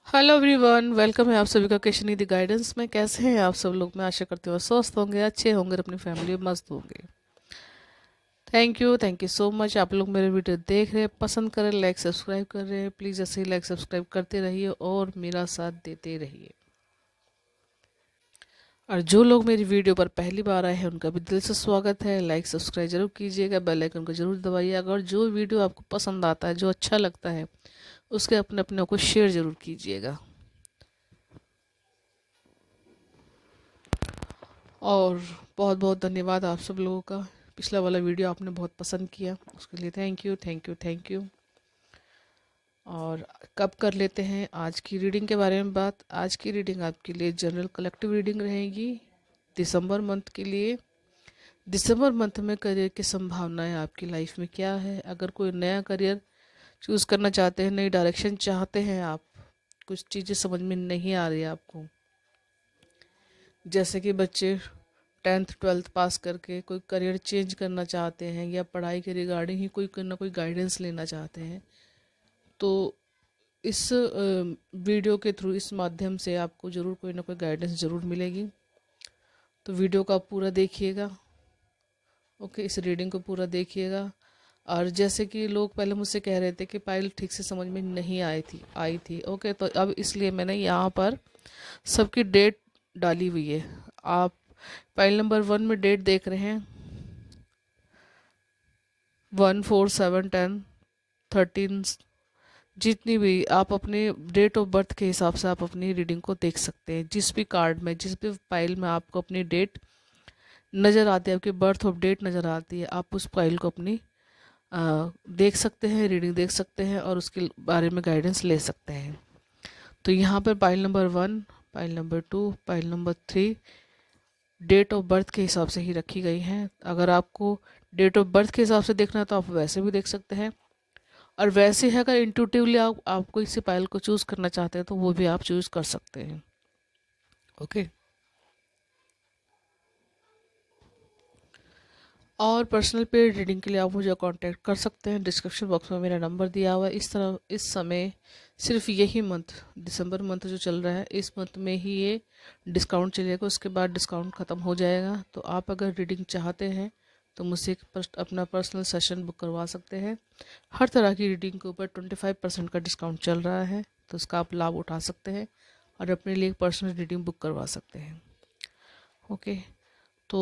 Hello everyone, welcome है आप सभी का क्वेश्चन निधि गाइडेंस में। कैसे हैं आप सब लोग? मैं आशा करती हूँ स्वस्थ होंगे, अच्छे होंगे और अपनी फैमिली में मस्त होंगे। Thank you so much. आप लोग मेरे वीडियो देख रहे हैं, पसंद कर रहे हैं, लाइक सब्सक्राइब कर रहे हैं। प्लीज़ ऐसे ही लाइक सब्सक्राइब करते रहिए और मेरा साथ देते रहिए। और जो लोग मेरी वीडियो पर पहली बार आए हैं उनका भी दिल से स्वागत है। लाइक सब्सक्राइब जरूर कीजिएगा, बेल आइकन को जरूर दबाइएगा और जो वीडियो आपको पसंद आता है, जो अच्छा लगता है, उसके अपने अपने को शेयर जरूर कीजिएगा। और बहुत बहुत धन्यवाद आप सब लोगों का। पिछला वाला वीडियो आपने बहुत पसंद किया, उसके लिए थैंक यू। और कब कर लेते हैं आज की रीडिंग के बारे में बात। आज की रीडिंग आपके लिए जनरल कलेक्टिव रीडिंग रहेगी दिसंबर मंथ के लिए। दिसंबर मंथ में करियर की संभावनाएं आपकी लाइफ में क्या है। अगर कोई नया करियर चूज़ करना चाहते हैं, नई डायरेक्शन चाहते हैं आप, कुछ चीज़ें समझ में नहीं आ रही है आपको, जैसे कि बच्चे 10th 12th पास करके कोई करियर चेंज करना चाहते हैं या पढ़ाई के रिगार्डिंग ही कोई ना कोई गाइडेंस लेना चाहते हैं, तो इस वीडियो के थ्रू, इस माध्यम से आपको ज़रूर कोई ना कोई गाइडेंस ज़रूर मिलेगी। तो वीडियो को आप पूरा देखिएगा। ओके, इस रीडिंग को पूरा देखिएगा। और जैसे कि लोग पहले मुझसे कह रहे थे कि पायल ठीक से समझ में नहीं आई थी। ओके, तो अब इसलिए मैंने यहाँ पर सबकी डेट डाली हुई है। आप फाइल नंबर 1 में डेट देख रहे हैं, 1 4 7 10 13। जितनी भी आप अपने डेट ऑफ बर्थ के हिसाब से आप अपनी रीडिंग को देख सकते हैं। जिस भी कार्ड में, जिस भी फाइल में आपको अपनी डेट नज़र आती है, आपकी बर्थ ऑफ डेट नज़र आती है, आप उस फाइल को अपनी देख सकते हैं, रीडिंग देख सकते हैं और उसके बारे में गाइडेंस ले सकते हैं। तो यहाँ पर file number 1, file number 2, file number 3 date of birth के हिसाब से ही रखी गई हैं। अगर आपको डेट ऑफ बर्थ के हिसाब से देखना है तो आप वैसे भी देख सकते हैं, और वैसे है अगर इंट्यूटिवली आप कोई सी फाइल को चूज़ करना चाहते हैं तो वो भी आप चूज़ कर सकते हैं। ओके। और पर्सनल पेड रीडिंग के लिए आप मुझे कांटेक्ट कर सकते हैं। डिस्क्रिप्शन बॉक्स में मेरा नंबर दिया हुआ है। इस तरह इस समय सिर्फ यही मंथ, दिसंबर मंथ जो चल रहा है, इस मंथ में ही ये डिस्काउंट चलेगा। उसके बाद डिस्काउंट ख़त्म हो जाएगा। तो आप अगर रीडिंग चाहते हैं तो मुझसे अपना पर्सनल सेशन बुक करवा सकते हैं। हर तरह की रीडिंग के ऊपर 25% का डिस्काउंट चल रहा है, तो उसका आप लाभ उठा सकते हैं और अपने लिए एक पर्सनल रीडिंग बुक करवा सकते हैं। ओके। तो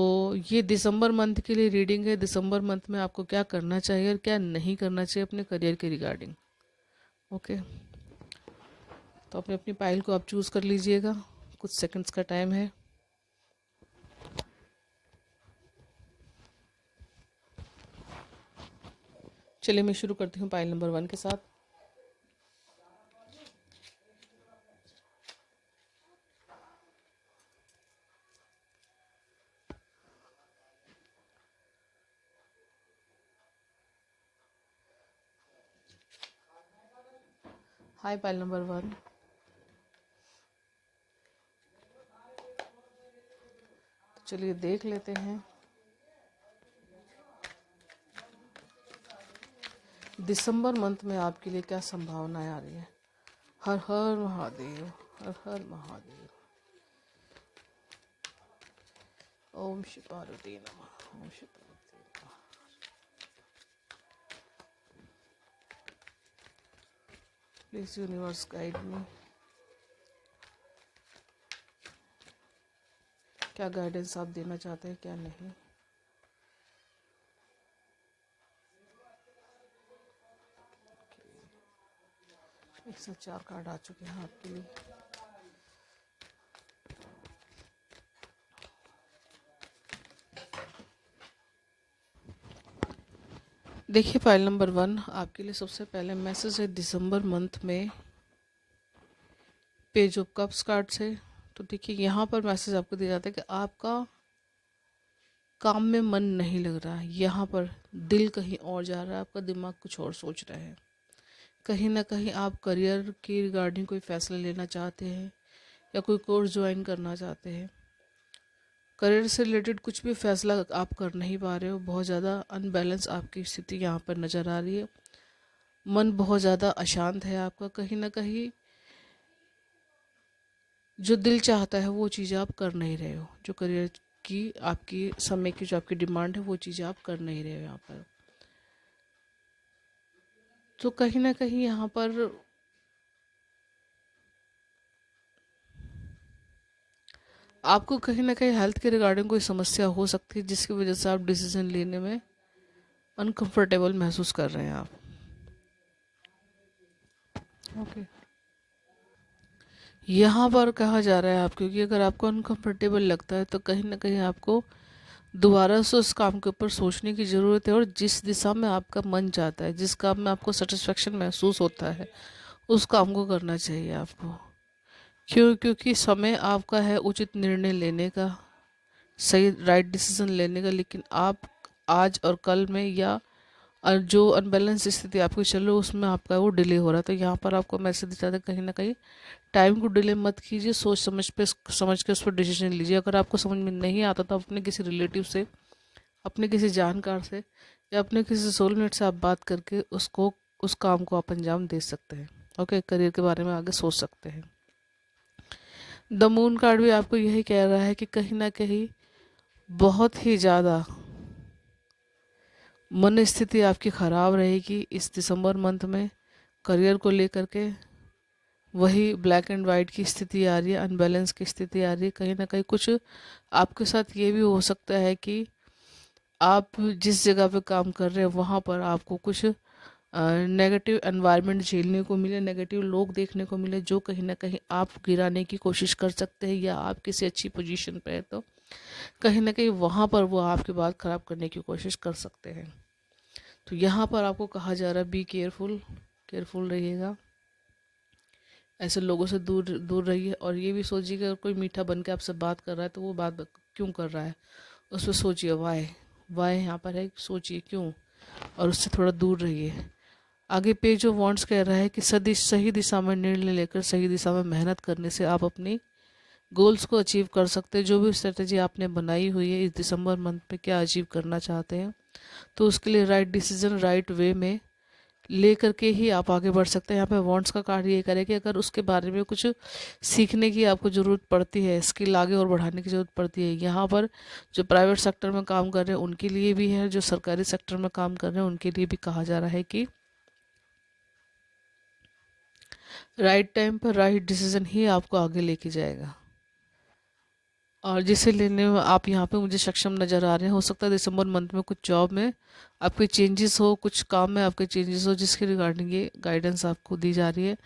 ये दिसंबर मंथ के लिए रीडिंग है। दिसंबर मंथ में आपको क्या करना चाहिए और क्या नहीं करना चाहिए अपने करियर के रिगार्डिंग। ओके, तो अपने अपनी फाइल को आप चूज़ कर लीजिएगा। कुछ सेकंड्स का टाइम है। चलिए मैं शुरू करती हूँ फाइल नंबर 1 के साथ। हाय फाइल नंबर 1। चलिए देख लेते हैं दिसंबर मंथ में आपके लिए क्या संभावनाएं आ रही है। हर हर महादेव, हर हर महादेव। ओम श्री पार्वती नमः, ओम श्री पार्वती नमः। Please universe guide me. क्या गाइडेंस आप देना चाहते हैं, क्या नहीं। 104 कार्ड आ चुके हैं आपके लिए। देखिए फाइल नंबर 1 आपके लिए सबसे पहले मैसेज है दिसंबर मंथ में पेज ऑफ कप्स कार्ड से। तो देखिए यहाँ पर मैसेज आपको दिया जाता है कि आपका काम में मन नहीं लग रहा है। यहाँ पर दिल कहीं और जा रहा है, आपका दिमाग कुछ और सोच रहा है। कहीं ना कहीं आप करियर की रिगार्डिंग कोई फैसला लेना चाहते हैं या कोई कोर्स ज्वाइन करना चाहते हैं। करियर से रिलेटेड कुछ भी फैसला आप कर नहीं पा रहे हो। बहुत ज़्यादा अनबैलेंस आपकी स्थिति यहाँ पर नज़र आ रही है। मन बहुत ज़्यादा अशांत है आपका। कहीं ना कहीं जो दिल चाहता है वो चीज़ आप कर नहीं रहे हो, जो करियर की आपकी समय की जो आपकी डिमांड है वो चीज़ आप कर नहीं रहे हो यहाँ पर। तो कहीं ना कहीं यहाँ पर आपको कहीं ना कहीं हेल्थ के रिगार्डिंग कोई समस्या हो सकती है, जिसकी वजह से आप डिसीजन लेने में अनकंफर्टेबल महसूस कर रहे हैं आप। ओके, यहाँ पर कहा जा रहा है आपको कि अगर आपको अनकंफर्टेबल लगता है तो कहीं ना कहीं आपको दोबारा से उस काम के ऊपर सोचने की ज़रूरत है, और जिस दिशा में आपका मन चाहता है, जिस काम में आपको सेटिस्फेक्शन महसूस होता है, उस काम को करना चाहिए आपको। क्यों? क्योंकि समय आपका है उचित निर्णय लेने का, सही राइट डिसीजन लेने का, लेकिन आप आज और कल में या जो अनबैलेंस स्थिति आपकी चल रही है उसमें आपका वो डिले हो रहा है। तो यहाँ पर आपको मैसेज दिया जाता है कहीं ना कहीं टाइम को डिले मत कीजिए, सोच समझ के उस पर डिसीजन लीजिए। अगर आपको समझ में नहीं आता तो अपने किसी रिलेटिव से, अपने किसी जानकार से या अपने किसी सोलमेट से आप बात करके उसको उस काम को आप अंजाम दे सकते हैं। ओके, करियर के बारे में आगे सोच सकते हैं। द मून कार्ड भी आपको यही कह रहा है कि कहीं ना कहीं बहुत ही ज़्यादा मन स्थिति आपकी ख़राब रहेगी इस दिसंबर मंथ में करियर को लेकर के। वही ब्लैक एंड वाइट की स्थिति आ रही है, अनबैलेंस की स्थिति आ रही है। कहीं ना कहीं कुछ आपके साथ ये भी हो सकता है कि आप जिस जगह पे काम कर रहे हैं वहाँ पर आपको कुछ नेगेटिव एनवायरनमेंट झेलने को मिले, नेगेटिव लोग देखने को मिले, जो कहीं ना कहीं आप गिराने की कोशिश कर सकते हैं। या आप किसी अच्छी पोजीशन पे है तो कहीं ना कहीं वहाँ पर वो आपकी बात ख़राब करने की कोशिश कर सकते हैं। तो यहाँ पर आपको कहा जा रहा है बी केयरफुल, केयरफुल रहिएगा, ऐसे लोगों से दूर दूर रहिए। और ये भी सोचिए कि अगर कोई मीठा बन के आपसे बात कर रहा है तो वो बात क्यों कर रहा है, उस पर सोचिए, वाई वाई यहाँ पर है, सोचिए क्यों, और उससे थोड़ा दूर रहिए। आगे पेज ऑफ वांट्स कह रहा है कि सही दिशा में निर्णय लेकर सही दिशा में मेहनत करने से आप अपनी गोल्स को अचीव कर सकते हैं। जो भी स्ट्रेटजी आपने बनाई हुई है इस दिसंबर मंथ में क्या अचीव करना चाहते हैं, तो उसके लिए राइट डिसीजन राइट वे में ले करके ही आप आगे बढ़ सकते हैं। यहाँ पे वांट्स का कार्ड ये करे कि अगर उसके बारे में कुछ सीखने की आपको ज़रूरत पड़ती है, स्किल आगे और बढ़ाने की ज़रूरत पड़ती है, यहाँ पर जो प्राइवेट सेक्टर में काम कर रहे हैं उनके लिए भी है, जो सरकारी सेक्टर में काम कर रहे हैं उनके लिए भी कहा जा रहा है कि राइट टाइम पर राइट डिसीजन ही आपको आगे लेके जाएगा, और जिसे लेने में आप यहाँ पे मुझे सक्षम नज़र आ रहे हैं। हो सकता है दिसंबर मंथ में कुछ जॉब में आपके चेंजेस हो, कुछ काम में आपके चेंजेस हो, जिसके रिगार्डिंग ये गाइडेंस आपको दी जा रही है।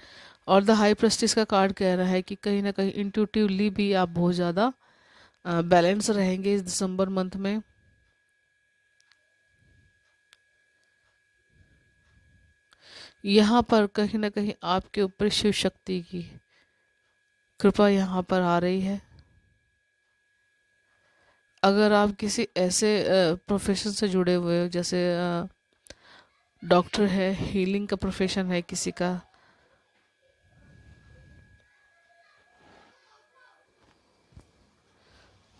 और द हाई प्रेस्टिस का कार्ड कह रहा है कि कहीं ना कहीं इंट्यूटिवली भी आप बहुत ज़्यादा बैलेंस रहेंगे इस दिसंबर मंथ में। यहाँ पर कहीं ना कहीं आपके ऊपर शिव शक्ति की कृपा यहाँ पर आ रही है। अगर आप किसी ऐसे प्रोफेशन से जुड़े हुए हो, जैसे डॉक्टर है, हीलिंग का प्रोफेशन है किसी का,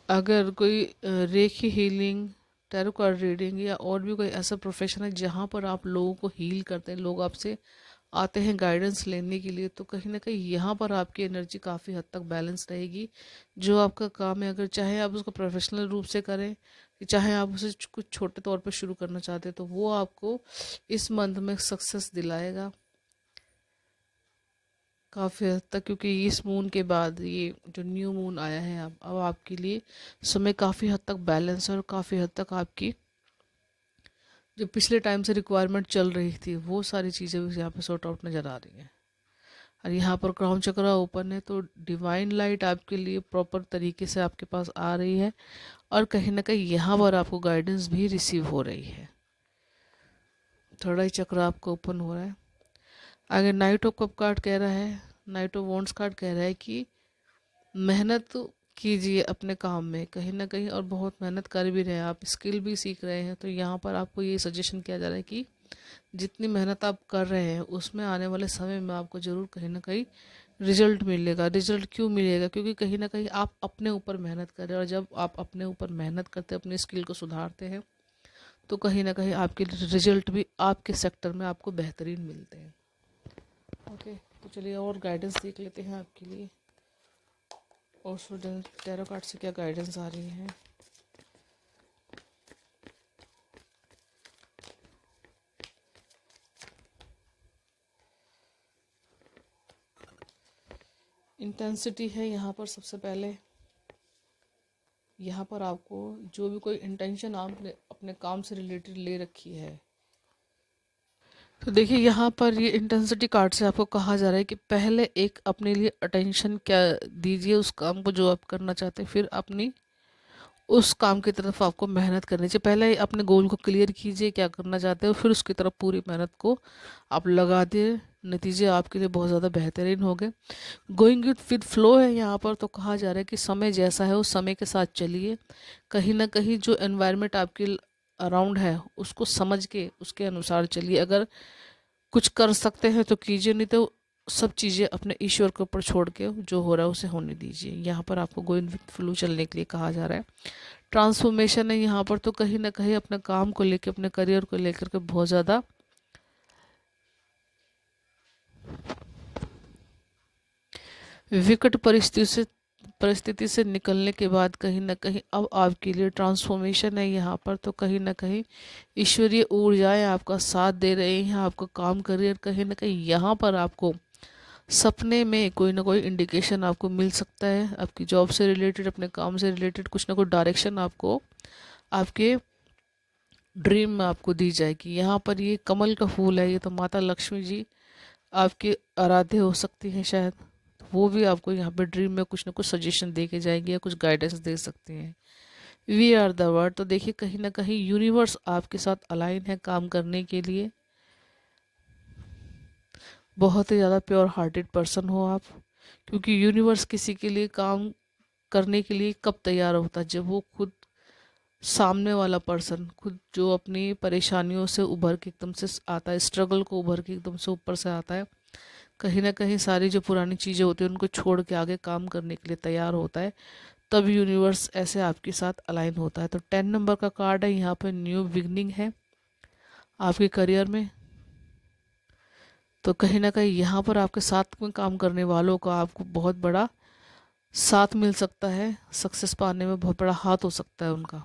अगर कोई रेखी हीलिंग, टैरो कार्ड रीडिंग या और भी कोई ऐसा प्रोफेशन है जहाँ पर आप लोगों को हील करते हैं, लोग आपसे आते हैं गाइडेंस लेने के लिए, तो कहीं ना कहीं यहाँ पर आपकी एनर्जी काफ़ी हद तक बैलेंस रहेगी। जो आपका काम है, अगर चाहे आप उसको प्रोफेशनल रूप से करें, चाहे आप उसे कुछ छोटे तौर पर शुरू करना चाहते हैं, तो वो आपको इस मंथ में सक्सेस दिलाएगा काफ़ी हद तक। क्योंकि इस मून के बाद ये जो न्यू मून आया है अब आपके लिए समय काफ़ी हद तक बैलेंस है, और काफ़ी हद तक आपकी जो पिछले टाइम से रिक्वायरमेंट चल रही थी वो सारी चीज़ें भी यहाँ पे सॉर्ट आउट नज़र आ रही हैं। और यहाँ पर क्राउन चक्रा ओपन है, तो डिवाइन लाइट आपके लिए प्रॉपर तरीके से आपके पास आ रही है, और कहीं ना कहीं यहाँ पर आपको गाइडेंस भी रिसीव हो रही है। थोड़ा ही चक्र आपको ओपन हो रहा है। आगे नाइट ऑफ कप कार्ड कह रहा है, नाइट ऑफ वॉन्ड्स कार्ड कह रहा है कि मेहनत कीजिए अपने काम में कहीं ना कहीं, और बहुत मेहनत कर भी रहे हैं आप, स्किल भी सीख रहे हैं। तो यहाँ पर आपको ये सजेशन किया जा रहा है कि जितनी मेहनत आप कर रहे हैं उसमें आने वाले समय में आपको ज़रूर कहीं ना कहीं रिजल्ट मिलेगा। रिजल्ट क्यों मिलेगा? क्योंकि कहीं ना कहीं आप अपने ऊपर मेहनत कर रहे हैं, और जब आप अपने ऊपर मेहनत करते हैं, अपनी स्किल को सुधारते हैं, तो कहीं ना कहीं आपके रिजल्ट भी आपके सेक्टर में आपको बेहतरीन मिलते हैं। ओके, तो चलिए और गाइडेंस देख लेते हैं आपके लिए। और स्टूडेंट टैरो कार्ड से क्या गाइडेंस आ रही है। इंटेंसिटी है यहाँ पर। सबसे पहले यहाँ पर आपको जो भी कोई इंटेंशन आपने अपने काम से रिलेटेड ले रखी है, तो देखिए यहाँ पर ये इंटेंसिटी कार्ड से आपको कहा जा रहा है कि पहले एक अपने लिए अटेंशन क्या दीजिए उस काम को जो आप करना चाहते हैं, फिर अपनी उस काम की तरफ आपको मेहनत करनी चाहिए। पहले अपने गोल को क्लियर कीजिए क्या करना चाहते हो, फिर उसकी तरफ पूरी मेहनत को आप लगा दिए, नतीजे आपके लिए बहुत ज़्यादा बेहतरीन हो गए। गोइंग विद फ्लो है यहाँ पर, तो कहा जा रहा है कि समय जैसा है उस समय के साथ चलिए। कहीं ना कहीं जो एनवायरनमेंट आपके अराउंड है उसको समझ के उसके अनुसार चलिए। अगर कुछ कर सकते हैं तो कीजिए, नहीं तो सब चीज़ें अपने ईश्वर के ऊपर छोड़ के जो हो रहा है उसे होने दीजिए। यहाँ पर आपको गोइंग विद फ्लो चलने के लिए कहा जा रहा है। ट्रांसफॉर्मेशन है यहाँ पर, तो कहीं ना कहीं अपने काम को लेकर अपने करियर को लेकर के बहुत ज़्यादा विकट परिस्थिति से निकलने के बाद कहीं ना कहीं अब आपके लिए ट्रांसफॉर्मेशन है यहाँ पर। तो कहीं ना कहीं ईश्वरीय ऊर्जाएं आपका साथ दे रही हैं। आपका काम करियर कहीं ना कहीं यहाँ पर आपको सपने में कोई ना कोई इंडिकेशन आपको मिल सकता है। आपकी जॉब से रिलेटेड, अपने काम से रिलेटेड कुछ ना कुछ डायरेक्शन आपको आपके ड्रीम में आपको दी जाएगी। यहाँ पर ये कमल का फूल है, ये तो माता लक्ष्मी जी आपके आराध्य हो सकती हैं शायद। वो भी आपको यहाँ पे ड्रीम में कुछ ना कुछ सजेशन दे के जाएगी या कुछ गाइडेंस दे सकती हैं। वी आर द वर्ड, तो देखिए कहीं ना कहीं यूनिवर्स आपके साथ अलाइन है काम करने के लिए। बहुत ही ज़्यादा प्योर हार्टेड पर्सन हो आप, क्योंकि यूनिवर्स किसी के लिए काम करने के लिए कब तैयार होता है, जब वो खुद सामने वाला पर्सन खुद जो अपनी परेशानियों से उभर के एकदम से आता है, स्ट्रगल को उभर के एकदम से ऊपर से आता है, कहीं ना कहीं सारी जो पुरानी चीज़ें होती हैं उनको छोड़ के आगे काम करने के लिए तैयार होता है, तब यूनिवर्स ऐसे आपके साथ अलाइन होता है। तो 10 नंबर का कार्ड है यहाँ पे, न्यू बिगनिंग है आपके करियर में। तो कहीं ना कहीं यहाँ पर आपके साथ में काम करने वालों का आपको बहुत बड़ा साथ मिल सकता है, सक्सेस पाने में बहुत बड़ा हाथ हो सकता है उनका।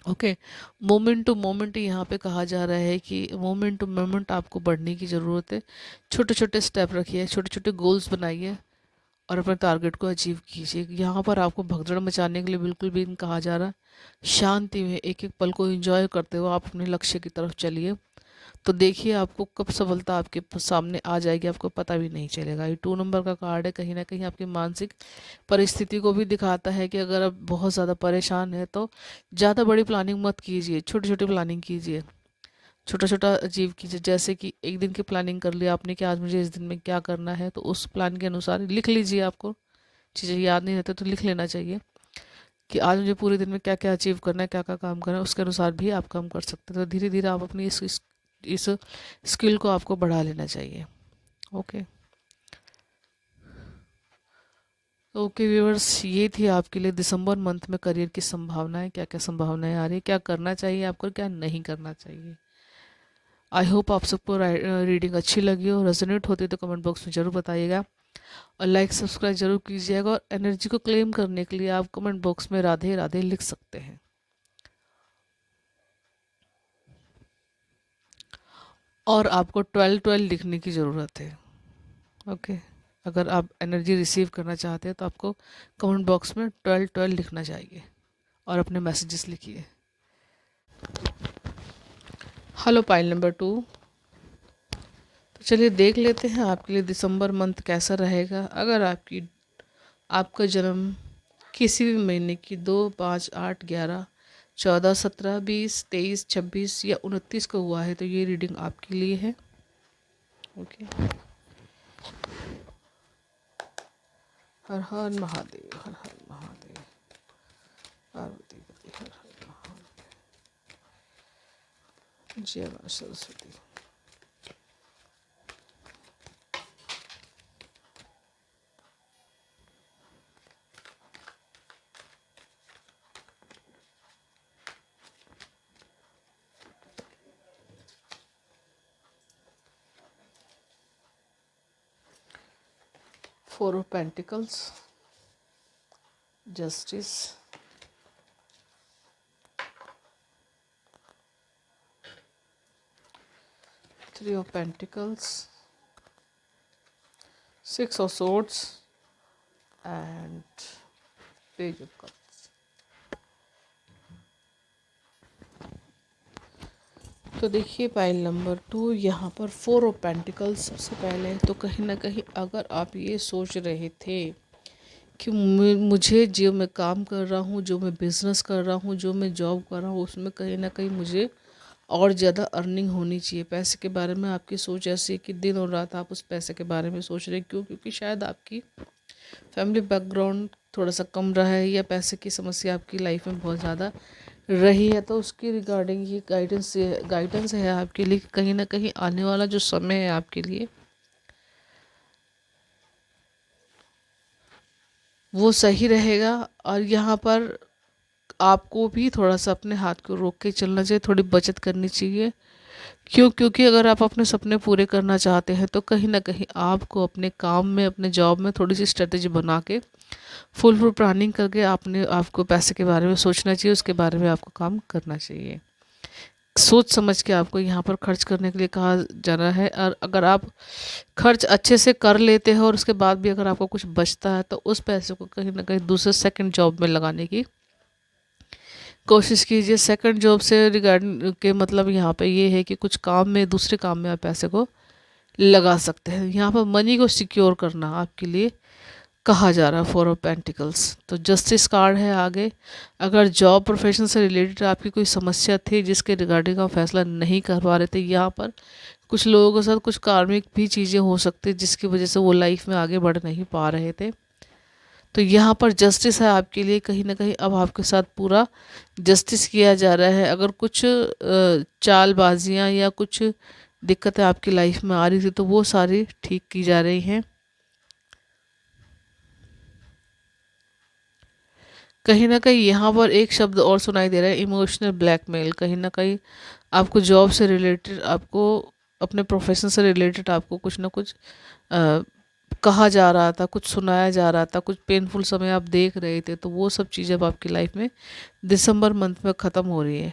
ओके, मोमेंट टू मोमेंट यहाँ पे कहा जा रहा है कि मोमेंट टू मोमेंट आपको बढ़ने की ज़रूरत है। छोटे छोटे स्टेप रखिए, छोटे छोटे गोल्स बनाइए और अपने टारगेट को अचीव कीजिए। यहाँ पर आपको भगदड़ मचाने के लिए बिल्कुल भी नहीं कहा जा रहा। शांति में एक एक पल को एंजॉय करते हुए आप अपने लक्ष्य की तरफ चलिए, तो देखिए आपको कब सफलता आपके सामने आ जाएगी, आपको पता भी नहीं चलेगा। ये 2 नंबर का कार्ड है, कहीं ना कहीं आपकी मानसिक परिस्थिति को भी दिखाता है कि अगर आप बहुत ज़्यादा परेशान है तो ज़्यादा बड़ी प्लानिंग मत कीजिए, छोटी छोटी प्लानिंग कीजिए, छोटा छोटा अचीव कीजिए। जैसे कि एक दिन की प्लानिंग कर लिया आपने कि आज मुझे इस दिन में क्या करना है, तो उस प्लान के अनुसार लिख लीजिए। आपको चीज़ें याद नहीं रहती तो लिख लेना चाहिए कि आज मुझे पूरे दिन में क्या क्या अचीव करना है, क्या क्या काम करना है, उसके अनुसार भी आप काम कर सकते हैं। तो धीरे धीरे आप अपनी इस स्किल को आपको बढ़ा लेना चाहिए। ओके, ओके व्यूअर्स, ये थी आपके लिए दिसंबर मंथ में करियर की संभावनाएं, क्या क्या संभावनाएं आ रही है, क्या करना चाहिए आपको, क्या नहीं करना चाहिए। आई होप आप सबको रीडिंग अच्छी लगी हो। रेजोनेट होती तो कमेंट बॉक्स में ज़रूर बताइएगा और लाइक सब्सक्राइब जरूर कीजिएगा। और एनर्जी को क्लेम करने के लिए आप कमेंट बॉक्स में राधे राधे लिख सकते हैं। और आपको 12-12 लिखने की ज़रूरत है। ओके, अगर आप एनर्जी रिसीव करना चाहते हैं तो आपको कमेंट बॉक्स में 12-12 लिखना चाहिए और अपने मैसेजेस लिखिए। हेलो पाइल नंबर 2, तो चलिए देख लेते हैं आपके लिए दिसंबर मंथ कैसा रहेगा। अगर आपका जन्म किसी भी महीने की 2, 5, 8, 11, 14, 17, 20, 23, 26 या 29 को हुआ है तो ये रीडिंग आपके लिए है। ओके, हर हर महादेव, हर हर महादेव, पार्वती पति हर हर महादेव, जय मां Saraswati. Four of Pentacles, Justice, Three of Pentacles, Six of Swords, and Page of Cups. तो देखिए पाइल नंबर 2, यहाँ पर 4 ऑफ पेंटिकल्स सबसे पहले। तो कहीं ना कहीं अगर आप ये सोच रहे थे कि मुझे जो मैं काम कर रहा हूँ, जो मैं बिज़नेस कर रहा हूँ, जो मैं जॉब कर रहा हूँ, उसमें कहीं ना कहीं मुझे और ज़्यादा अर्निंग होनी चाहिए। पैसे के बारे में आपकी सोच ऐसी है कि दिन और रात आप उस पैसे के बारे में सोच रहे हैं। क्यों? क्योंकि शायद आपकी फैमिली बैकग्राउंड थोड़ा सा कम रहा है, या पैसे की समस्या आपकी लाइफ में बहुत ज़्यादा रही है। तो उसकी रिगार्डिंग ये गाइडेंस है आपके लिए। कहीं ना कहीं आने वाला जो समय है आपके लिए वो सही रहेगा। और यहाँ पर आपको भी थोड़ा सा अपने हाथ को रोक के चलना चाहिए, थोड़ी बचत करनी चाहिए। क्यों? क्योंकि अगर आप अपने सपने पूरे करना चाहते हैं तो कहीं ना कहीं आपको अपने काम में, अपने जॉब में थोड़ी सी स्ट्रेटेजी बना के, फुल प्लानिंग करके आपको पैसे के बारे में सोचना चाहिए, उसके बारे में आपको काम करना चाहिए। सोच समझ के आपको यहाँ पर खर्च करने के लिए कहा जा रहा है। और अगर आप खर्च अच्छे से कर लेते हो और उसके बाद भी अगर आपको कुछ बचता है तो उस पैसे को कहीं ना कहीं दूसरे सेकंड जॉब में लगाने की कोशिश कीजिए। सेकंड जॉब से रिगार्डिंग के मतलब यहाँ पे ये है कि कुछ काम में, दूसरे काम में आप पैसे को लगा सकते हैं। यहाँ पर मनी को सिक्योर करना आपके लिए कहा जा रहा है। 4 ऑफ पेंटिकल्स तो जस्टिस कार्ड है आगे। अगर जॉब प्रोफेशन से रिलेटेड आपकी कोई समस्या थी जिसके रिगार्डिंग आप फैसला नहीं कर पा रहे थे, यहाँ पर कुछ लोगों के साथ कुछ कार्मिक भी चीज़ें हो सकती जिसकी वजह से वो लाइफ में आगे बढ़ नहीं पा रहे थे। तो यहाँ पर जस्टिस है आपके लिए। कहीं ना कहीं अब आपके साथ पूरा जस्टिस किया जा रहा है। अगर कुछ चालबाजियाँ या कुछ दिक्कतें आपकी लाइफ में आ रही थी तो वो सारी ठीक की जा रही हैं। कहीं ना कहीं यहाँ पर एक शब्द और सुनाई दे रहा है, इमोशनल ब्लैकमेल। कहीं ना कहीं आपको जॉब से रिलेटेड, आपको अपने प्रोफेशन से रिलेटेड आपको कुछ ना कुछ कहा जा रहा था, कुछ सुनाया जा रहा था, कुछ पेनफुल समय आप देख रहे थे। तो वो सब चीज़ें अब आपकी लाइफ में दिसंबर मंथ में ख़त्म हो रही है।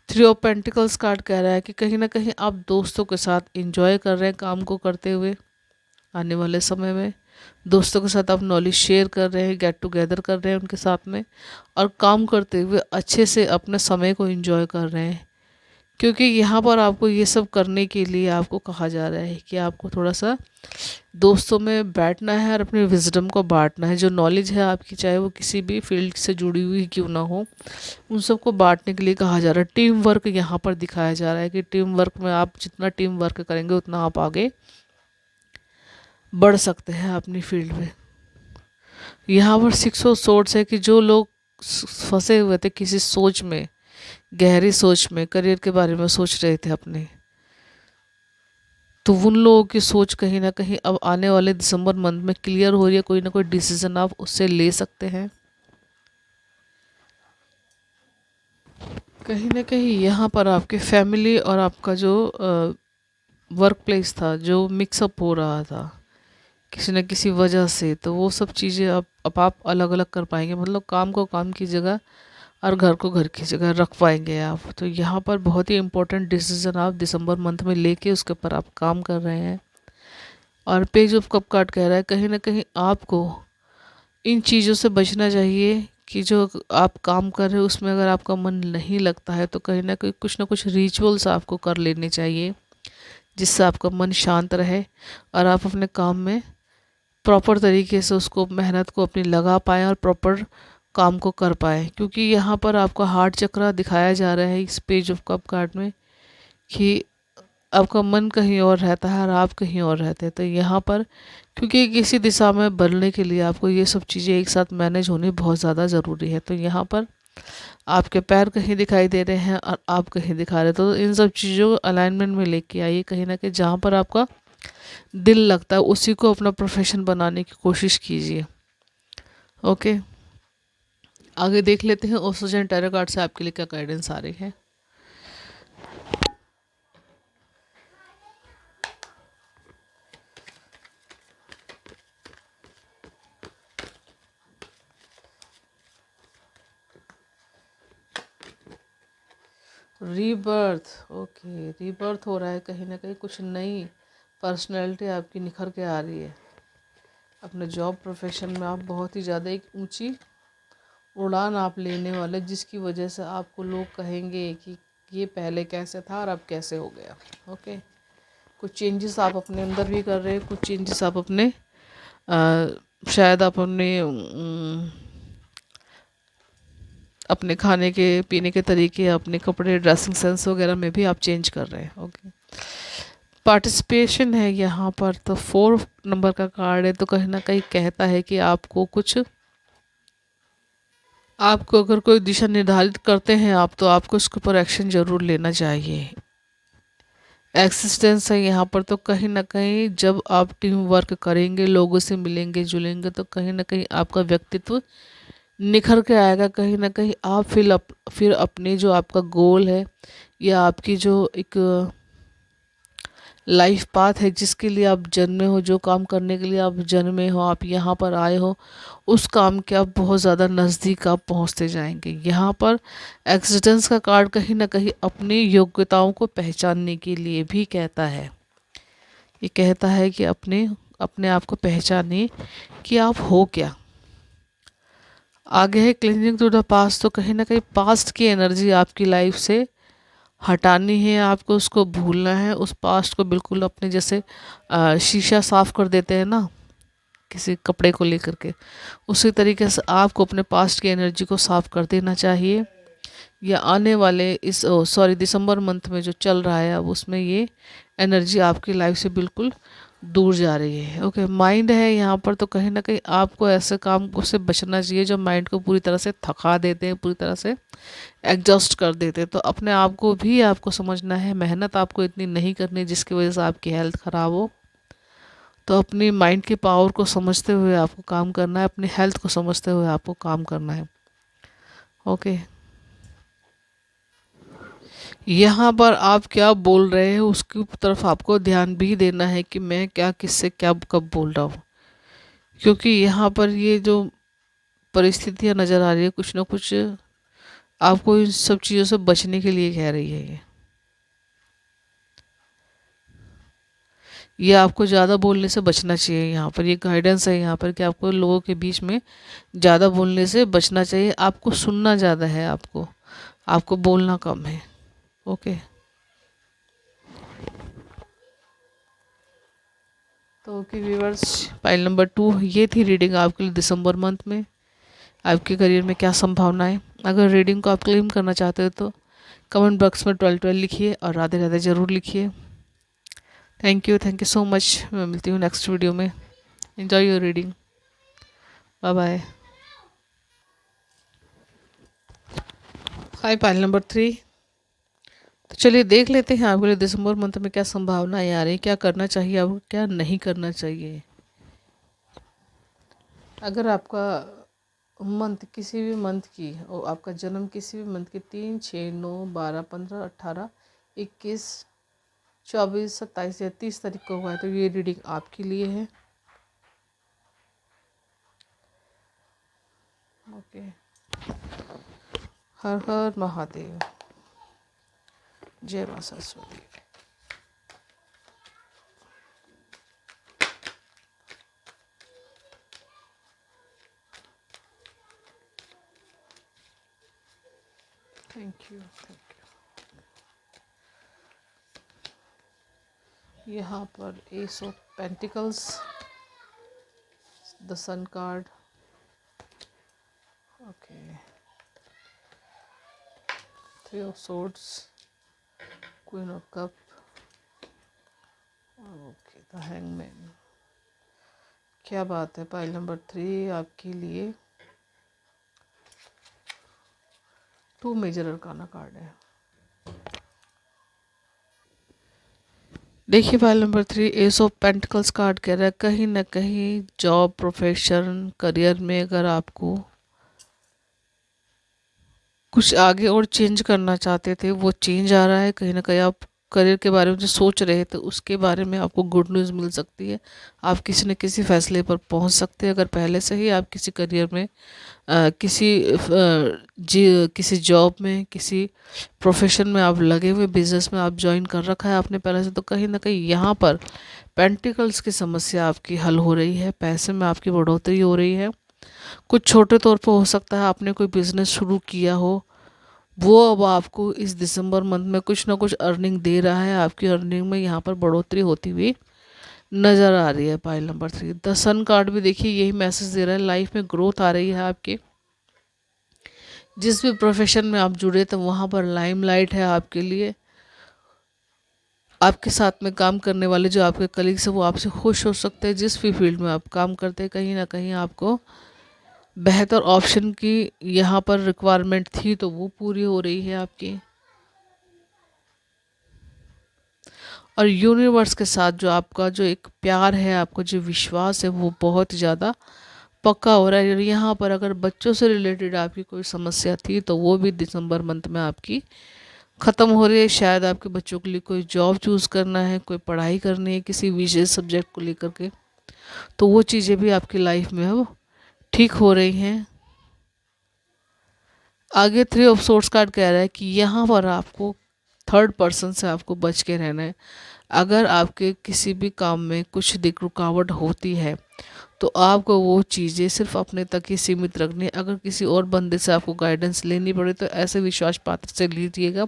3 ऑफ पेंटिकल्स कार्ड कह रहा है कि कहीं ना कहीं आप दोस्तों के साथ इंजॉय कर रहे हैं काम को करते हुए। आने वाले समय में दोस्तों के साथ आप नॉलेज शेयर कर रहे हैं, गेट टुगेदर कर रहे हैं उनके साथ में, और काम करते हुए अच्छे से अपने समय को एंजॉय कर रहे हैं। क्योंकि यहाँ पर आपको ये सब करने के लिए आपको कहा जा रहा है कि आपको थोड़ा सा दोस्तों में बैठना है और अपने विजडम को बांटना है। जो नॉलेज है आपकी, चाहे वो किसी भी फील्ड से जुड़ी हुई क्यों ना हो, उन सबको बांटने के लिए कहा जा रहा है। टीम वर्क यहाँ पर दिखाया जा रहा है कि टीम वर्क में आप जितना टीम वर्क करेंगे उतना आप आगे बढ़ सकते हैं अपनी फील्ड में। यहाँ पर 6 ऑफ सोर्ड्स है कि जो लोग फंसे हुए थे किसी सोच में, गहरी सोच में, करियर के बारे में सोच रहे थे अपने, तो उन लोगों की सोच कहीं ना कहीं अब आने वाले दिसंबर मंथ में क्लियर हो रही है। कोई ना कोई डिसीजन आप उससे ले सकते हैं। कहीं ना कहीं यहाँ पर आपके फैमिली और आपका जो वर्क प्लेस था, जो मिक्सअप हो रहा था किसी न किसी वजह से, तो वो सब चीज़ें अब आप अलग अलग कर पाएंगे। मतलब काम को काम की जगह और घर को घर की जगह रख पाएंगे आप। तो यहाँ पर बहुत ही इम्पोर्टेंट डिसीजन आप दिसंबर मंथ में लेके उसके ऊपर आप काम कर रहे हैं। और पेज ऑफ कप कार्ड कह रहा है कहीं ना कहीं आपको इन चीज़ों से बचना चाहिए कि जो आप काम कर रहे हो उसमें अगर आपका मन नहीं लगता है तो कहीं ना कुछ रिचुअल्स आपको कर लेने चाहिए जिससे आपका मन शांत रहे और आप अपने काम में प्रॉपर तरीके से उसको, मेहनत को अपनी लगा पाएँ और प्रॉपर काम को कर पाएँ। क्योंकि यहाँ पर आपका हार्ट चक्रा दिखाया जा रहा है इस पेज ऑफ कप कार्ड में कि आपका मन कहीं और रहता है और आप कहीं और रहते हैं। तो यहाँ पर क्योंकि किसी दिशा में बढ़ने के लिए आपको ये सब चीज़ें एक साथ मैनेज होनी बहुत ज़्यादा ज़रूरी है। तो यहाँ पर आपके पैर कहीं दिखाई दे रहे हैं और आप कहीं दिखा रहे हैं। तो इन सब चीज़ों को अलाइनमेंट में लेके आइए। कहीं ना कहीं जहाँ पर आपका दिल लगता है उसी को अपना प्रोफेशन बनाने की कोशिश कीजिए। ओके, आगे देख लेते हैं ओसोजन टैरो कार्ड से आपके लिए क्या गाइडेंस आ रही है। रीबर्थ। ओके, रीबर्थ हो रहा है, कहीं ना कहीं कुछ नई पर्सनैलिटी आपकी निखर के आ रही है। अपने जॉब प्रोफेशन में आप बहुत ही ज़्यादा एक ऊंची उड़ान आप लेने वाले, जिसकी वजह से आपको लोग कहेंगे कि ये पहले कैसे था और अब कैसे हो गया। ओके, कुछ चेंजेस आप अपने अंदर भी कर रहे हैं, कुछ चेंजेस आप अपने शायद आप अपने खाने के पीने के तरीके, अपने कपड़े, ड्रेसिंग सेंस वगैरह में भी आप चेंज कर रहे हैं। ओके, पार्टिसिपेशन है यहाँ पर, तो 4 नंबर का कार्ड है, तो कहीं ना कहीं कहता है कि आपको कुछ, आपको अगर कोई दिशा निर्धारित करते हैं आप, तो आपको उसके ऊपर एक्शन ज़रूर लेना चाहिए। एक्सिस्टेंस है यहाँ पर, तो कहीं ना कहीं जब आप टीम वर्क करेंगे, लोगों से मिलेंगे जुलेंगे, तो कहीं ना कहीं आपका व्यक्तित्व निखर के आएगा। कहीं ना कहीं आप फिर अपने जो आपका गोल है या आपकी जो एक लाइफ पाथ है, जिसके लिए आप जन्मे हो, जो काम करने के लिए आप जन्मे हो, आप यहाँ पर आए हो, उस काम के आप बहुत ज़्यादा नज़दीक आप पहुँचते जाएंगे। यहाँ पर एक्सिडेंस का कार्ड कहीं ना कहीं अपनी योग्यताओं को पहचानने के लिए भी कहता है। ये कहता है कि अपने अपने आप को पहचानिए कि आप हो क्या। आगे है क्लिंजिंग टू द पास्ट, तो कहीं ना कहीं पास्ट की एनर्जी आपकी लाइफ से हटानी है, आपको उसको भूलना है। उस पास्ट को बिल्कुल अपने जैसे शीशा साफ कर देते हैं ना किसी कपड़े को लेकर के, उसी तरीके से आपको अपने पास्ट की एनर्जी को साफ कर देना चाहिए। या आने वाले इस दिसंबर मंथ में जो चल रहा है अब, उसमें ये एनर्जी आपकी लाइफ से बिल्कुल दूर जा रही है। ओके, माइंड है यहाँ पर, तो कहीं ना कहीं आपको ऐसे काम से बचना चाहिए जो माइंड को पूरी तरह से थका देते हैं, पूरी तरह से एडजस्ट कर देते हैं। तो अपने आप को भी आपको समझना है, मेहनत आपको इतनी नहीं करनी जिसकी वजह से आपकी हेल्थ ख़राब हो। तो अपनी माइंड की पावर को समझते हुए आपको काम करना है, अपनी हेल्थ को समझते हुए आपको काम करना है। ओके, यहाँ पर आप क्या बोल रहे हैं उसकी तरफ आपको ध्यान भी देना है कि मैं क्या, किससे क्या, कब बोल रहा हूँ। क्योंकि यहाँ पर ये जो परिस्थितियाँ नज़र आ रही है, कुछ ना कुछ आपको इन सब चीज़ों से बचने के लिए कह रही है ये आपको ज़्यादा बोलने से बचना चाहिए। यहाँ पर ये गाइडेंस है यहाँ पर कि आपको लोगों के बीच में ज़्यादा बोलने से बचना चाहिए। आपको सुनना ज़्यादा है, आपको आपको बोलना कम है। ओके, तो ओके व्यूअर्स, फाइल नंबर 2 ये थी रीडिंग आपके लिए दिसंबर मंथ में। आपके करियर में क्या संभावनाएं। अगर रीडिंग को आप क्लेम करना चाहते हो तो कमेंट बॉक्स में 12 लिखिए और राधे राधे ज़रूर लिखिए। Thank you so much. मैं मिलती हूँ नेक्स्ट वीडियो में। Enjoy your reading. Bye bye. Hi, file number 3। तो चलिए देख लेते हैं आपके लिए दिसंबर मंथ में क्या संभावनाएं आ रही, क्या करना चाहिए आपको, क्या नहीं करना चाहिए। अगर आपका मंथ किसी भी मंथ की, और आपका जन्म किसी भी मंथ के 3, 6, 9, 12, 15, 18, 21, 24, 27 या 30 तारीख को हुआ है, तो ये रीडिंग आपके लिए है। ओके, हर हर महादेव, जय मां सरस्वती। Thank you. यहाँ पर ace of pentacles, the sun card, okay, 3 of swords, queen of cup, okay, the hangman. क्या बात है, पाइल नंबर 3 आपके लिए 2 मेजर अरकाना कार्ड है। देखिए, file number 3 S of pentacles card कह रहा है कहीं ना कहीं जॉब, प्रोफेशन, करियर में अगर आपको कुछ आगे और चेंज करना चाहते थे, वो चेंज आ रहा है। कहीं ना कहीं आप करियर के बारे में जो सोच रहे थे उसके बारे में आपको गुड न्यूज़ मिल सकती है। आप किसी न किसी फैसले पर पहुंच सकते हैं। अगर पहले से ही आप किसी करियर में किसी जॉब में, किसी प्रोफेशन में आप लगे हुए, बिजनेस में आप ज्वाइन कर रखा है आपने पहले से, तो कहीं ना कहीं यहाँ पर पेंटिकल्स की समस्या आपकी हल हो रही है, पैसे में आपकी बढ़ोतरी हो रही है। कुछ छोटे तौर पर हो सकता है आपने कोई बिजनेस शुरू किया हो, वो अब आपको इस दिसंबर मंथ में कुछ ना कुछ अर्निंग दे रहा है। आपकी अर्निंग में यहाँ पर बढ़ोतरी होती हुई नज़र आ रही है। Pile number 3 the sun card भी देखिए यही मैसेज दे रहा है, लाइफ में ग्रोथ आ रही है आपके। जिस भी प्रोफेशन में आप जुड़े तो वहाँ पर लाइमलाइट है आपके लिए। आपके साथ में काम करने वाले जो आपके कलीग्स हैं वो आपसे खुश हो सकते हैं। जिस भी फील्ड में आप काम करते हैं कहीं ना कहीं आपको बेहतर ऑप्शन की यहाँ पर रिक्वायरमेंट थी तो वो पूरी हो रही है आपकी। और यूनिवर्स के साथ जो आपका जो एक प्यार है, आपका जो विश्वास है, वो बहुत ज़्यादा पक्का हो रहा है। और यहाँ पर अगर बच्चों से रिलेटेड आपकी कोई समस्या थी तो वो भी दिसंबर मंथ में आपकी ख़त्म हो रही है। शायद आपके बच्चों के लिए कोई जॉब चूज़ करना है, कोई पढ़ाई करनी है किसी विशेष सब्जेक्ट को लेकर के, तो वो चीज़ें भी आपकी लाइफ में अब ठीक हो रही हैं। आगे 3 ऑफ सोर्स कार्ड कह रहा है कि यहाँ पर आपको थर्ड पर्सन से आपको बच के रहना है। अगर आपके किसी भी काम में कुछ दिक रुकावट होती है तो आपको वो चीज़ें सिर्फ अपने तक ही सीमित रखनी है। अगर किसी और बंदे से आपको गाइडेंस लेनी पड़े तो ऐसे विश्वास पात्र से लीजिएगा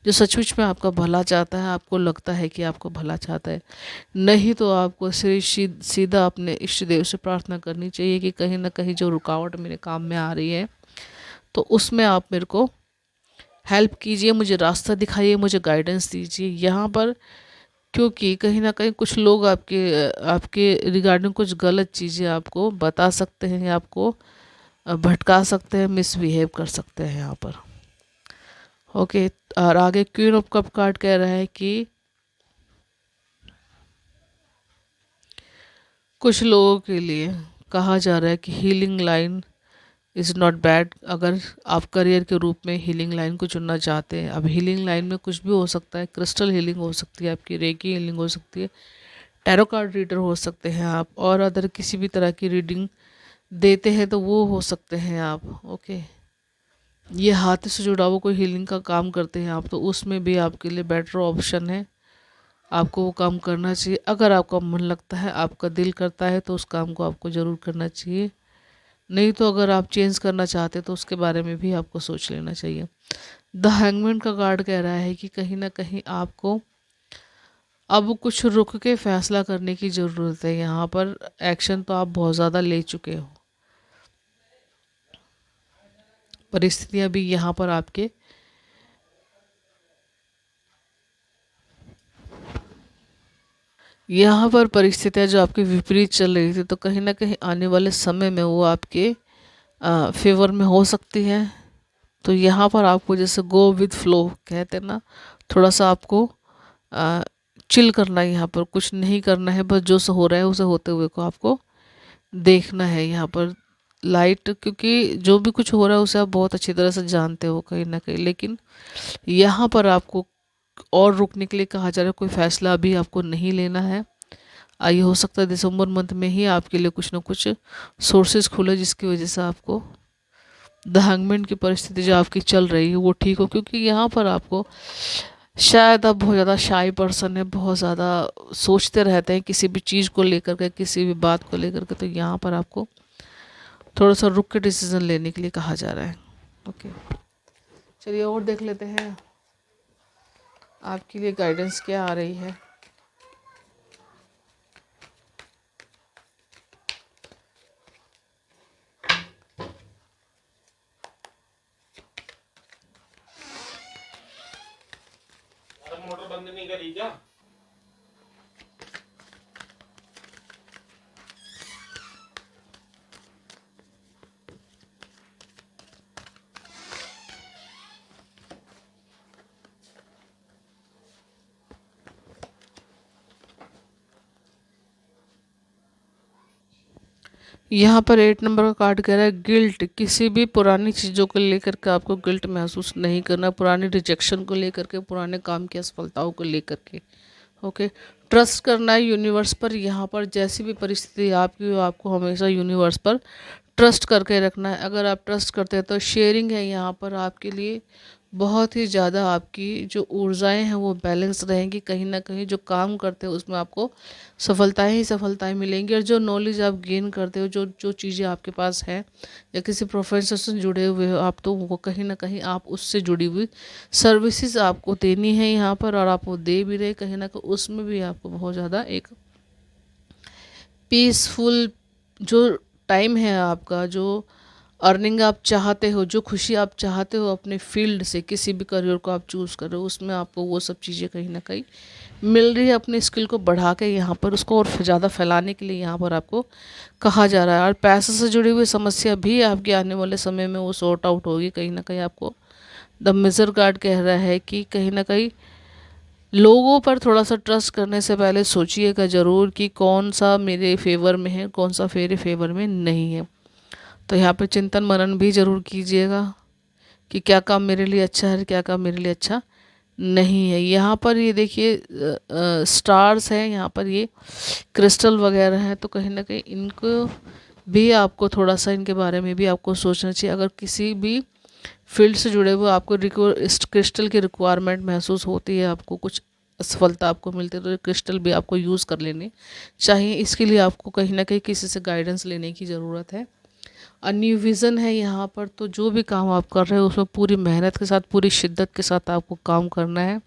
जो सचमुच में आपका भला चाहता है, आपको लगता है कि आपको भला चाहता है। नहीं तो आपको सीधा अपने इष्ट देव से प्रार्थना करनी चाहिए कि कहीं ना कहीं जो रुकावट मेरे काम में आ रही है तो उसमें आप मेरे को हेल्प कीजिए, मुझे रास्ता दिखाइए, मुझे गाइडेंस दीजिए यहाँ पर। क्योंकि कहीं ना कहीं कुछ लोग आपके आपके रिगार्डिंग कुछ गलत चीज़ें आपको बता सकते हैं, आपको भटका सकते हैं, मिसबिहेव कर सकते हैं यहाँ पर। ओके, और आगे क्वीन ऑफ कप कार्ड कह रहा है कि कुछ लोगों के लिए कहा जा रहा है कि healing line is not bad. अगर आप करियर के रूप में हीलिंग लाइन को चुनना चाहते हैं, अब हीलिंग लाइन में कुछ भी हो सकता है। क्रिस्टल हीलिंग हो सकती है, आपकी रेकी हीलिंग हो सकती है, टैरो कार्ड रीडर हो सकते हैं आप, और अदर किसी भी तरह की रीडिंग देते हैं तो वो हो सकते हैं आप। ओके, ये हाथ से जुड़ा हुआ कोई हीलिंग का काम करते हैं आप तो उसमें भी आपके लिए बेटर ऑप्शन है, आपको वो काम करना चाहिए। अगर आपका मन लगता है, आपका दिल करता है तो उस काम को आपको ज़रूर करना चाहिए। नहीं तो अगर आप चेंज करना चाहते तो उसके बारे में भी आपको सोच लेना चाहिए। द हैंगमैन का कार्ड कह रहा है कि कहीं ना कहीं आपको अब कुछ रुक के फैसला करने की ज़रूरत है। यहाँ पर एक्शन तो आप बहुत ज़्यादा ले चुके हो, परिस्थितियाँ भी यहाँ पर आपके यहाँ पर परिस्थितियाँ जो आपके विपरीत चल रही थी तो कहीं ना कहीं आने वाले समय में वो आपके फेवर में हो सकती है। तो यहाँ पर आपको जैसे गो विद फ्लो कहते हैं ना, थोड़ा सा आपको चिल करना है, यहाँ पर कुछ नहीं करना है, बस जो हो रहा है उसे होते हुए को आपको देखना है यहाँ पर लाइट। क्योंकि जो भी कुछ हो रहा है उसे आप बहुत अच्छी तरह से जानते हो कहीं ना कहीं, लेकिन यहाँ पर आपको और रुकने के लिए कहा जा रहा है। कोई फैसला अभी आपको नहीं लेना है। ये हो सकता है दिसंबर मंथ में ही आपके लिए कुछ ना कुछ सोर्सेज खुले जिसकी वजह से आपको द हैंगमैन की परिस्थिति जो आपकी चल रही है वो ठीक हो। क्योंकि यहाँ पर आपको शायद आप बहुत ज़्यादा शाई पर्सन है, बहुत ज़्यादा सोचते रहते हैं किसी भी चीज़ को लेकर के, किसी भी बात को लेकर के, तो यहाँ पर आपको थोड़ा सा रुक के डिसीजन लेने के लिए कहा जा रहा है। ओके, चलिए और देख लेते हैं आपके लिए गाइडेंस क्या आ रही है। मोटर बंद नहीं करी क्या? यहाँ पर 8 नंबर का कार्ड कह रहा है गिल्ट। किसी भी पुरानी चीज़ों को लेकर के आपको गिल्ट महसूस नहीं करना, पुरानी रिजेक्शन को लेकर के, पुराने काम की असफलताओं को लेकर के। ओके, ट्रस्ट करना है यूनिवर्स पर। यहाँ पर जैसी भी परिस्थिति आपकी हो, आपको हमेशा यूनिवर्स पर ट्रस्ट करके रखना है। अगर आप ट्रस्ट करते हैं तो शेयरिंग है यहाँ पर आपके लिए बहुत ही ज़्यादा, आपकी जो ऊर्जाएं हैं वो बैलेंस रहेंगी। कहीं ना कहीं जो काम करते हो उसमें आपको सफलताएं ही सफलताएं मिलेंगी, और जो नॉलेज आप गेन करते हो, जो जो चीज़ें आपके पास हैं, या किसी प्रोफेशन से जुड़े हुए हो आप, तो वो कहीं ना कहीं आप उससे जुड़ी हुई सर्विसेज आपको देनी है यहाँ पर, और आप वो दे भी रहे कहीं ना कहीं। उसमें भी आपको बहुत ज़्यादा एक पीसफुल जो टाइम है आपका, जो अर्निंग आप चाहते हो, जो खुशी आप चाहते हो अपने फील्ड से, किसी भी करियर को आप चूज़ कर रहे हो, उसमें आपको वो सब चीज़ें कहीं ना कहीं मिल रही है। अपने स्किल को बढ़ा के यहाँ पर उसको और ज़्यादा फैलाने के लिए यहाँ पर आपको कहा जा रहा है। और पैसे से जुड़ी हुई समस्या भी आपके आने वाले समय में वो सॉर्ट आउट होगी कहीं ना कहीं। आपको द मिजर कार्ड कह रहा है कि कहीं ना कहीं लोगों पर थोड़ा सा ट्रस्ट करने से पहले सोचिएगा ज़रूर कि कौन सा मेरे फेवर में है, कौन सा मेरे फेवर में नहीं है। तो यहाँ पे चिंतन मनन भी ज़रूर कीजिएगा कि क्या काम मेरे लिए अच्छा है, क्या काम मेरे लिए अच्छा नहीं है। यहाँ पर ये देखिए स्टार्स हैं, यहाँ पर ये क्रिस्टल वगैरह हैं, तो कहीं ना कहीं इनको भी आपको थोड़ा सा इनके बारे में भी आपको सोचना चाहिए। अगर किसी भी फील्ड से जुड़े हुए आपको इस क्रिस्टल की रिक्वायरमेंट महसूस होती है, आपको कुछ असफलता आपको मिलती है, तो क्रिस्टल भी आपको यूज़ कर लेने चाहिए। इसके लिए आपको कहीं ना कहीं किसी से गाइडेंस लेने की ज़रूरत है। न्यू विज़न है यहाँ पर, तो जो भी काम आप कर रहे हो उसमें पूरी मेहनत के साथ, पूरी शिद्दत के साथ आपको काम करना है,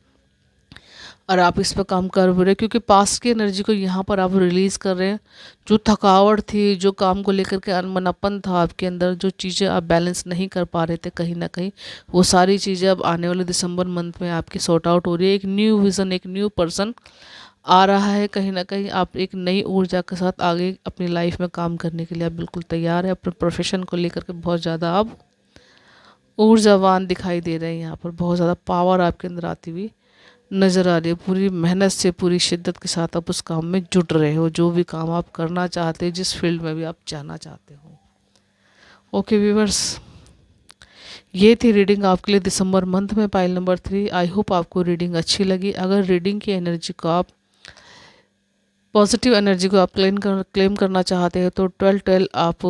और आप इस पर काम कर भी रहे, क्योंकि पास्ट की एनर्जी को यहाँ पर आप रिलीज़ कर रहे हैं। जो थकावट थी, जो काम को लेकर के अनमनापन था आपके अंदर, जो चीज़ें आप बैलेंस नहीं कर पा रहे थे कहीं ना कहीं, वो सारी चीज़ें अब आने वाले दिसंबर मंथ में आपकी सॉर्ट आउट हो रही है। एक न्यू विज़न, एक न्यू पर्सन आ रहा है कहीं ना कहीं। आप एक नई ऊर्जा के साथ आगे अपनी लाइफ में काम करने के लिए आप बिल्कुल तैयार है। अपने प्रोफेशन को लेकर के बहुत ज़्यादा आप ऊर्जावान दिखाई दे रहे हैं। यहाँ पर बहुत ज़्यादा पावर आपके अंदर आती हुई नज़र आ रही है। पूरी मेहनत से, पूरी शिद्दत के साथ आप उस काम में जुट रहे हो, जो भी काम आप करना चाहते हो, जिस फील्ड में भी आप जाना चाहते हो। ओके व्यूवर्स, ये थी रीडिंग आपके लिए दिसंबर मंथ में, पाइल नंबर 3। आई होप आपको रीडिंग अच्छी लगी। अगर रीडिंग की एनर्जी को आप, पॉजिटिव एनर्जी को आप क्लेम करना चाहते हो, तो 1212 आप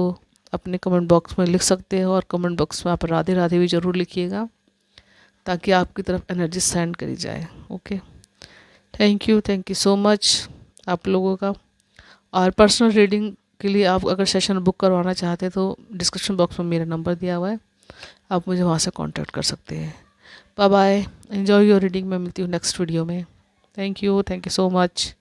अपने कमेंट बॉक्स में लिख सकते हो, और कमेंट बॉक्स में आप राधे राधे भी ज़रूर लिखिएगा, ताकि आपकी तरफ एनर्जी सेंड करी जाए। Okay, thank you so much आप लोगों का। और पर्सनल रीडिंग के लिए आप अगर सेशन बुक करवाना चाहते हैं तो डिस्क्रिप्शन बॉक्स में मेरा नंबर दिया हुआ है, आप मुझे वहाँ से कांटेक्ट कर सकते हैं। Bye bye, enjoy your reading. मैं मिलती हूँ नेक्स्ट वीडियो में। Thank you so much.